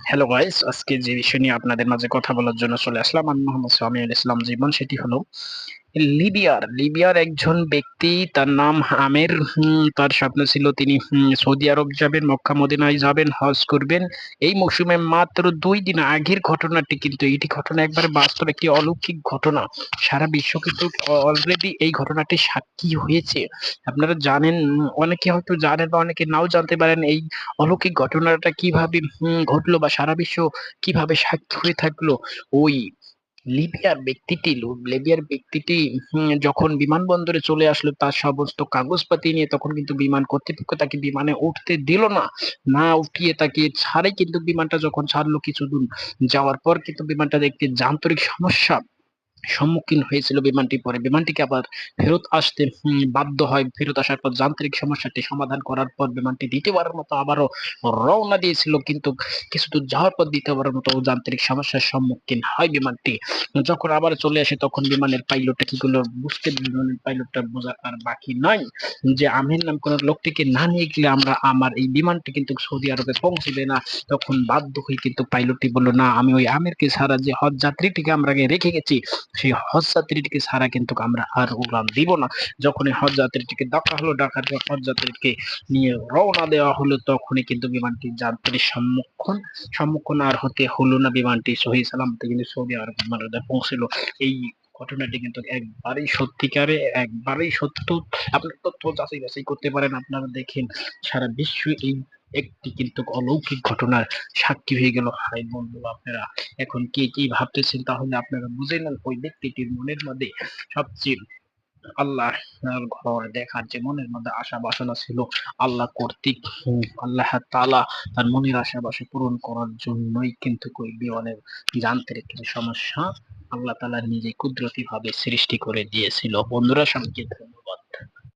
Hello guys, আজকে যে বিষয় নিয়ে আপনাদের মাঝে কথা বলার জন্য চলে আসলাম আমি মোহাম্মদ সামিউল ইসলাম জীবন, সেটি হলো লিবিয়ার একজন ব্যক্তি, তার নাম আমের। তার স্বপ্ন ছিল তিনি সৌদি আরব যাবেন, মক্কা মদিনায় যাবেন, হজ করবেন। এই মৌসুমে মাত্র 2 দিন আগের ঘটনাটি, কিন্তু এটি ঘটনা একবারে বাস্তব, একটি অলৌকিক ঘটনা। সারা বিশ্ব কিন্তু অলরেডি এই ঘটনাটি সাক্ষী হয়েছে। আপনারা জানেন, অনেকে হয়তো জানেন বা অনেকে নাও জানতে পারেন এই অলৌকিক ঘটনাটা কিভাবে ঘটলো বা সারা বিশ্ব কিভাবে সাক্ষী হয়ে থাকলো। ওই লিবিয়ার ব্যক্তিটি যখন বিমানবন্দরে চলে আসলো তার সমস্ত কাগজপাতি নিয়ে, তখন কিন্তু বিমান কর্তৃপক্ষ তাকে বিমানে উঠতে দিল না। না উঠিয়ে তাকে ছাড়ে, কিন্তু বিমানটা যখন ছাড়লো কিছু দূর যাওয়ার পর কিন্তু বিমানটা একটি যান্ত্রিক সমস্যা সম্মুখীন হয়েছিল বিমানটি। পরে বিমানটিকে আবার ফেরত আসতে বাধ্য হয়। ফেরত আসার পর যান্ত্রিক সমস্যাটি সমাধান করার পর বিমানটি দ্বিতীয়বারের মতো আবারও রওনা দিয়েছিল, কিন্তু কিছু দূর যাওয়ার পর দ্বিতীয়বারের মতো যান্ত্রিক সমস্যার সম্মুখীন হয় বিমানটি। যখন আবার চলে আসে তখন বিমানের পাইলটটা কি করলো, বিমানের পাইলটটা বোঝা আর বাকি নয় যে আমির নাম কোন লোকটিকে না নিয়ে গেলে আমার এই বিমানটি কিন্তু সৌদি আরবে পৌঁছবে না। তখন বাধ্য হয়ে কিন্তু পাইলটটি বললো, না, আমি ওই আমিরকে ছাড়া যে হজ যাত্রীটিকে আমরা আগে রেখে গেছি, সেই হজ যাত্রীটিকে ছাড়া কিন্তু আমরা আর উড়ান দিব না। যখন এই হজ যাত্রীটিকে ডাকা হলো, ডাকার পর হজ যাত্রীকে নিয়ে রওনা দেওয়া হলো, তখনই কিন্তু বিমানটি যাত্রীর সম্মুখীন আর হতে হলো না। বিমানটি সহি সালামতে কিন্তু সৌদি আরব বিমানবন্দরে পৌঁছলো। এই ঘটনাটি কিন্তু একবারেই সত্যিকারে, একবারেই সত্য। আপনি তথ্য যাচাই বাছাই করতে পারেন, আপনারা দেখেন সারা বিশ্ব এই একটি কিন্তু অলৌকিক ঘটনার সাক্ষী হয়ে গেল। হাই বন্ধু, আপনারা এখন কে কি ভাবতেছেন তাহলে আপনারা বুঝে নেন ওই ব্যক্তিটির মনের মধ্যে সবচেয়ে আল্লাহর ঘর দেখার যে মনের মধ্যে আশা বাসনা ছিল, আল্লাহ কর্তৃক আল্লাহ তাআলা তার মনের আশা বাসা পূরণ করার জন্যই কিন্তু ওই বিমানের যান্ত্রিক কিছু সমস্যা আল্লাহ তাআলা নিজে কুদরতি ভাবে সৃষ্টি করে দিয়েছিল। বন্ধুরা, সবাইকে ধন্যবাদ।